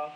y'all.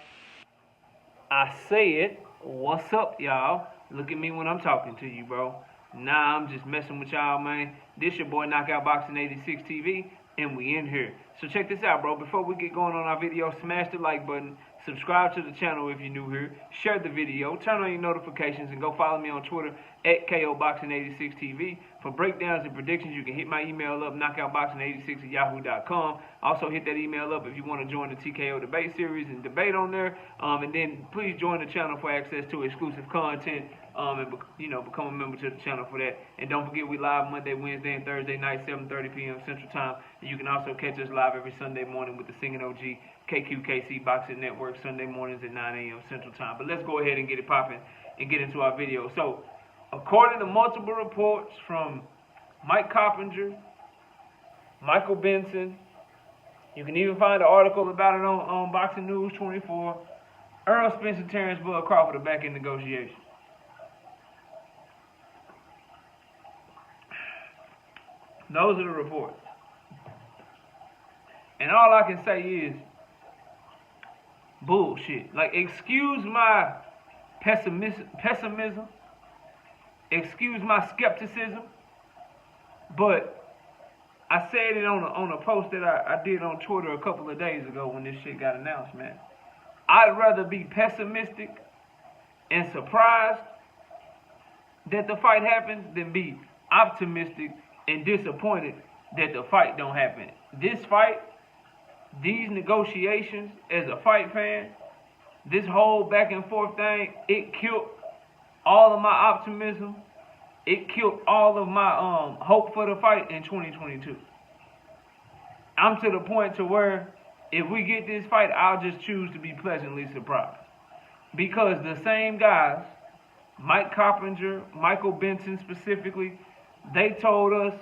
I said, what's up, y'all? Look at me when I'm talking to you, bro. Nah, I'm just messing with y'all, man. This your boy Knockout Boxing 86 TV, and we in here. So check this out, bro. Before we get going on our video, smash the like button, subscribe to the channel if you're new here, share the video, turn on your notifications, and go follow me on Twitter at KOBoxing86TV. For breakdowns and predictions, you can hit my email up, knockoutboxing86@yahoo.com. Also hit that email up if you want to join the TKO debate series and debate on there. And then please join the channel for access to exclusive content. And become a member to the channel for that. And don't forget, we live Monday, Wednesday, and Thursday night, 7:30 p.m. Central Time. And you can also catch us live every Sunday morning with the Singing OG KQKC Boxing Network, Sunday mornings at 9 a.m. Central Time. But let's go ahead and get it popping and get into our video. So, according to multiple reports from Mike Coppinger, Michael Benson, you can even find an article about it on Boxing News 24, Errol, Spence, and Terence Crawford are back in negotiations. Those are the reports. And all I can say is bullshit. Like, excuse my pessimism, excuse my skepticism, but I said it on a post that I did on Twitter a couple of days ago when this shit got announced, man. I'd rather be pessimistic and surprised that the fight happened than be optimistic and disappointed that the fight don't happen. This fight, these negotiations, as a fight fan, this whole back and forth thing, it killed all of my optimism. It killed all of my hope for the fight in 2022. I'm to the point to where if we get this fight, I'll just choose to be pleasantly surprised. Because the same guys, Mike Coppinger, Michael Benson specifically, they told us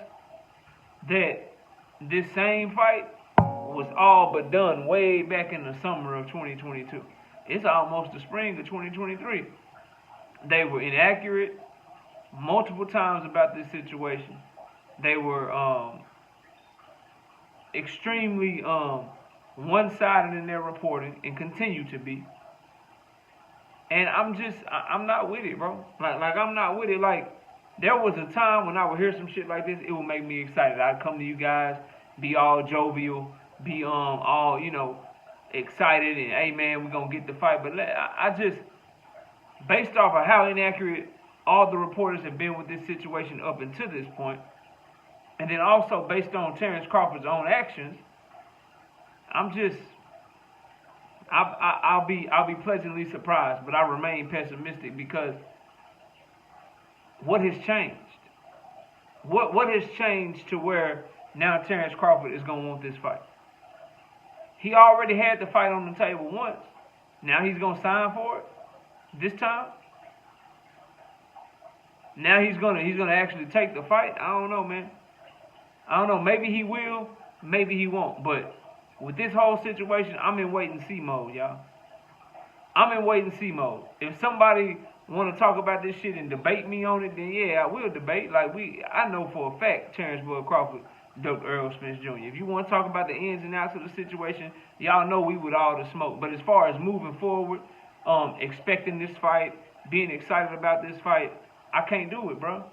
that this same fight was all but done way back in the summer of 2022. It's almost the spring of 2023. They were inaccurate multiple times about this situation. They were extremely one-sided in their reporting and continue to be. And I'm not with it, bro. Like I'm not with it. Like, there was a time when I would hear some shit like this, it would make me excited. I'd come to you guys, be all jovial, be all, excited, and hey man, we're gonna get the fight. But I just, based off of how inaccurate all the reporters have been with this situation up until this point, and then also based on Terence Crawford's own actions, I'll be pleasantly surprised, but I remain pessimistic because what has changed? What has changed to where now Terence Crawford is going to want this fight? He already had the fight on the table once. Now he's going to sign for it this time? Now he's going to actually take the fight? I don't know, man. I don't know. Maybe he will. Maybe he won't. But with this whole situation, I'm in wait-and-see mode, y'all. I'm in wait-and-see mode. If somebody want to talk about this shit and debate me on it, then yeah, I will debate. I know for a fact Terence Crawford ducked Errol Spence Jr. If you want to talk about the ins and outs of the situation, y'all know we with all the smoke. But as far as moving forward, expecting this fight, being excited about this fight, I can't do it, bro.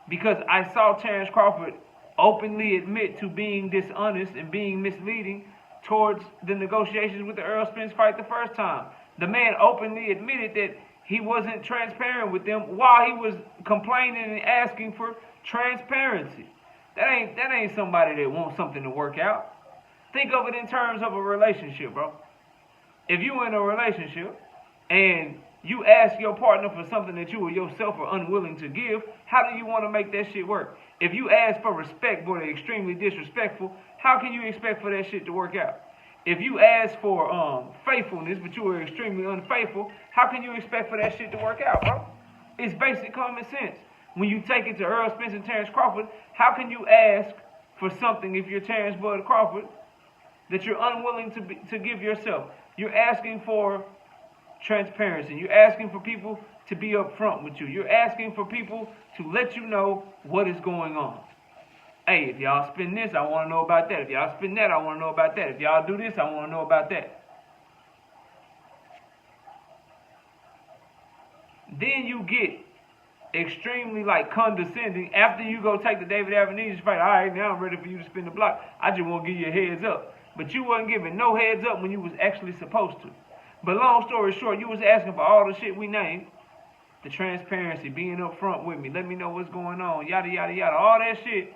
Because I saw Terence Crawford openly admit to being dishonest and being misleading towards the negotiations with the Errol Spence fight the first time. The man openly admitted that he wasn't transparent with them while he was complaining and asking for transparency. That ain't somebody that wants something to work out. Think of it in terms of a relationship, bro. If you're in a relationship and you ask your partner for something that you or yourself are unwilling to give, how do you want to make that shit work? If you ask for respect but are extremely disrespectful, how can you expect for that shit to work out? If you ask for faithfulness but you are extremely unfaithful, how can you expect for that shit to work out, bro? It's basic common sense. When you take it to Errol Spence and Terence Crawford, how can you ask for something if you're Terence Bud Crawford that you're unwilling to give yourself? You're asking for transparency. You're asking for people to be upfront with you. You're asking for people to let you know what is going on. Hey, if y'all spend this, I want to know about that. If y'all spend that, I want to know about that. If y'all do this, I want to know about that. then you get extremely like condescending after you go take the David Avenesius fight. All right, now I'm ready for you to spin the block. I just want to give you a heads up. But you wasn't giving no heads up when you was actually supposed to. But long story short, you was asking for all the shit we named. The transparency, being up front with me, let me know what's going on, yada, yada, yada, all that shit.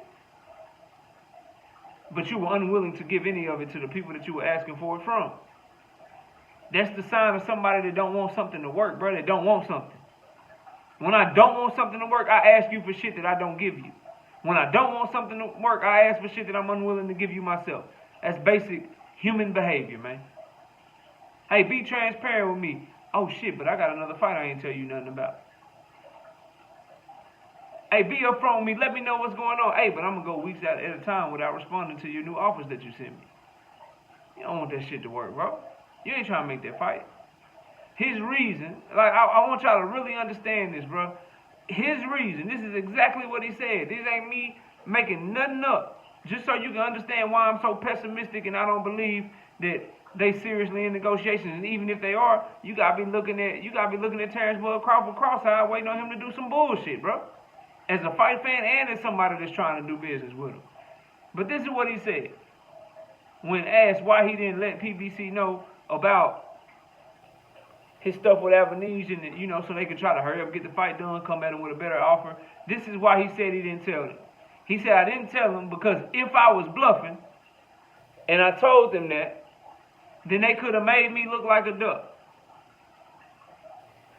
But you were unwilling to give any of it to the people that you were asking for it from. That's the sign of somebody that don't want something to work, bro, that don't want something. When I don't want something to work, I ask you for shit that I don't give you. When I don't want something to work, I ask for shit that I'm unwilling to give you myself. That's basic human behavior, man. Hey, be transparent with me. Oh, shit, but I got another fight I ain't tell you nothing about. Hey, be upfront with me. Let me know what's going on. Hey, but I'm going to go weeks at a time without responding to your new offers that you sent me. You don't want that shit to work, bro. You ain't trying to make that fight. His reason, like, I want y'all to really understand this, bro. His reason, this is exactly what he said. This ain't me making nothing up. Just so you can understand why I'm so pessimistic and I don't believe that they seriously in negotiations. And even if they are, you gotta be looking at Terence Crawford cross-eyed, waiting on him to do some bullshit, bro. As a fight fan and as somebody that's trying to do business with him. But this is what he said. When asked why he didn't let PBC know about his stuff with Avenesius, and you know, so they could try to hurry up, get the fight done, come at him with a better offer. This is why he said he didn't tell them. He said, I didn't tell them because if I was bluffing, and I told them that, then they could have made me look like a duck.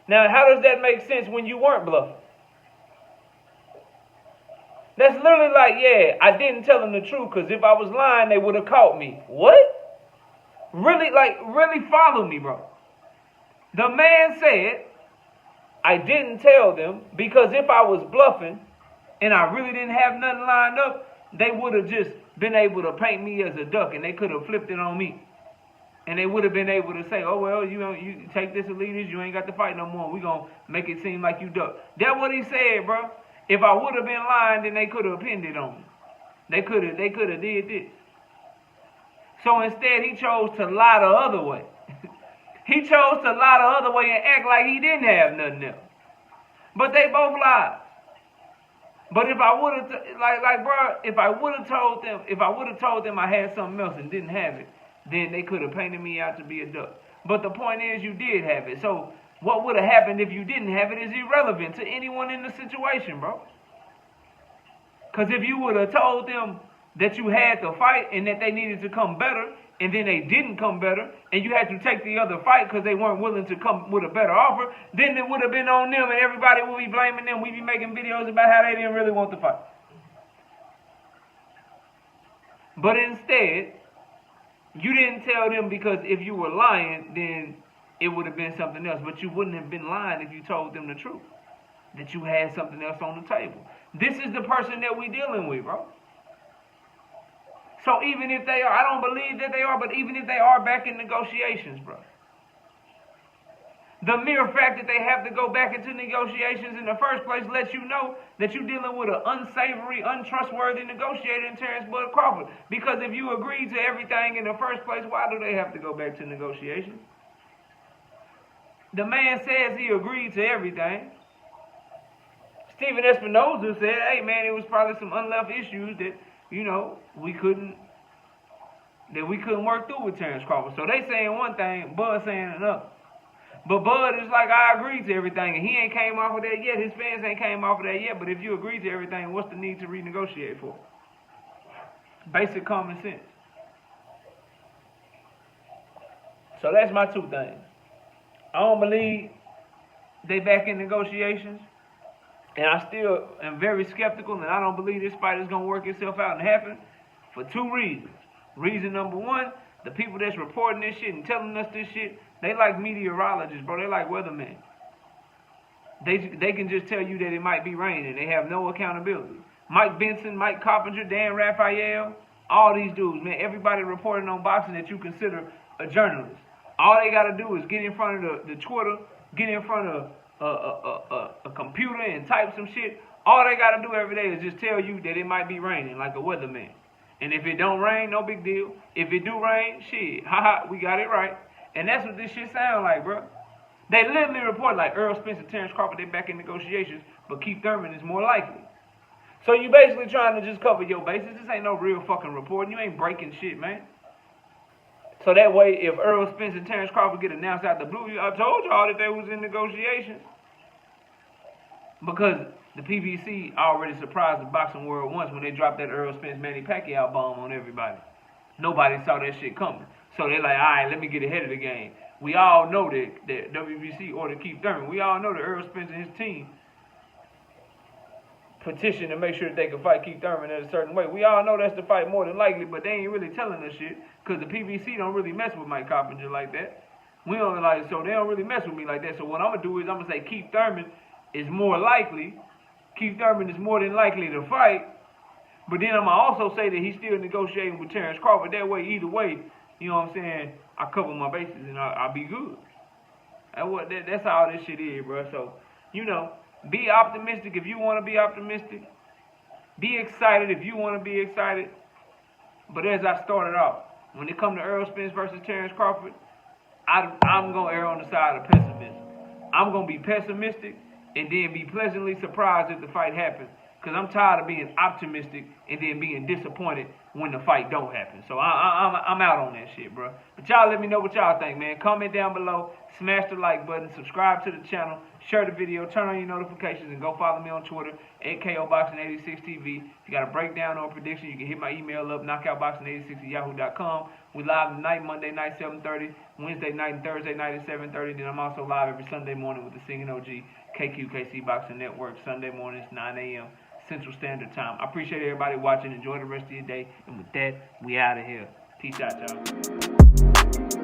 Now, how does that make sense when you weren't bluffing? That's literally like, yeah, I didn't tell them the truth because if I was lying, they would have caught me. What? Really, like, really follow me, bro. The man said, I didn't tell them because if I was bluffing and I really didn't have nothing lined up, they would have just been able to paint me as a duck and they could have flipped it on me. And they would have been able to say, oh, well, you take this allegiance, you ain't got to fight no more. We're going to make it seem like you duck. That's what he said, bro. If I would have been lying, then they could have pinned it on me. They could have did this. So instead, he chose to lie the other way. He chose to lie the other way and act like he didn't have nothing else. But they both lied. But if I would have, bro, if I would have told them I had something else and didn't have it, then they could have painted me out to be a duck. But the point is, you did have it. So what would have happened if you didn't have it is irrelevant to anyone in the situation, bro. Because if you would have told them that you had to fight and that they needed to come better, and then they didn't come better, and you had to take the other fight because they weren't willing to come with a better offer, then it would have been on them and everybody would be blaming them. We'd be making videos about how they didn't really want the fight. But instead, you didn't tell them because if you were lying, then it would have been something else. But you wouldn't have been lying if you told them the truth, that you had something else on the table. This is the person that we're dealing with, bro. So even if they are, I don't believe that they are, but even if they are back in negotiations, bro. The mere fact that they have to go back into negotiations in the first place lets you know that you're dealing with an unsavory, untrustworthy negotiator in Terence Crawford. Because if you agreed to everything in the first place, why do they have to go back to negotiations? The man says he agreed to everything. Stephen Espinoza said, hey man, it was probably some unleft issues that, you know, we couldn't work through with Terence Crawford. So they saying one thing, Bud saying another. But Bud is like, I agreed to everything, and he ain't came off of that yet. His fans ain't came off of that yet. But if you agree to everything, what's the need to renegotiate for? Basic common sense. So that's my two things. I don't believe they back in negotiations. And I still am very skeptical, and I don't believe this fight is going to work itself out and happen for two reasons. Reason number one, the people that's reporting this shit and telling us this shit, they like meteorologists, bro. They like weathermen. They can just tell you that it might be raining. They have no accountability. Mike Benson, Mike Carpenter, Dan Raphael, all these dudes, man, everybody reporting on boxing that you consider a journalist. All they got to do is get in front of the Twitter, get in front of a computer and type some shit. All they got to do every day is just tell you that it might be raining like a weatherman. And if it don't rain, no big deal. If it do rain, shit, haha, we got it right. And that's what this shit sound like, bro. They literally report like Errol Spence and Terence Crawford, they back in negotiations, but Keith Thurman is more likely. So you basically trying to just cover your bases. This ain't no real fucking reporting. You ain't breaking shit, man. So that way, if Errol Spence and Terence Crawford get announced out the blue, I told y'all that they was in negotiations. Because the PBC already surprised the boxing world once when they dropped that Errol Spence Manny Pacquiao bomb on everybody. Nobody saw that shit coming. So they're like, all right, let me get ahead of the game. We all know that WBC ordered Keith Thurman. We all know that Errol Spence and his team petitioned to make sure that they could fight Keith Thurman in a certain way. We all know that's the fight more than likely, but they ain't really telling us shit because the PBC don't really mess with Mike Coppinger like that. We don't like, so they don't really mess with me like that. So what I'm gonna do is I'm gonna say Keith Thurman is more likely. Keith Thurman is more than likely to fight. But then I'm gonna also say that he's still negotiating with Terence Crawford. That way, either way, you know what I'm saying, I cover my bases and I'll be good. That's how this shit is, bro. So, you know, be optimistic if you want to be optimistic. Be excited if you want to be excited. But as I started off, when it comes to Errol Spence versus Terence Crawford, I'm going to err on the side of pessimism. I'm going to be pessimistic and then be pleasantly surprised if the fight happens. Because I'm tired of being optimistic and then being disappointed when the fight don't happen. So I'm out on that shit, bro. But y'all let me know what y'all think, man. Comment down below. Smash the like button. Subscribe to the channel. Share the video. Turn on your notifications. And go follow me on Twitter at KOBoxing86TV. If you got a breakdown or a prediction, you can hit my email up, knockoutboxing86@yahoo.com. We live tonight, Monday night, 7:30. Wednesday night and Thursday night at 7:30. Then I'm also live every Sunday morning with the Singing OG, KQKC Boxing Network. Sunday mornings, 9 a.m. Central Standard Time. I appreciate everybody watching. Enjoy the rest of your day. And with that, we out of here. Peace out, y'all.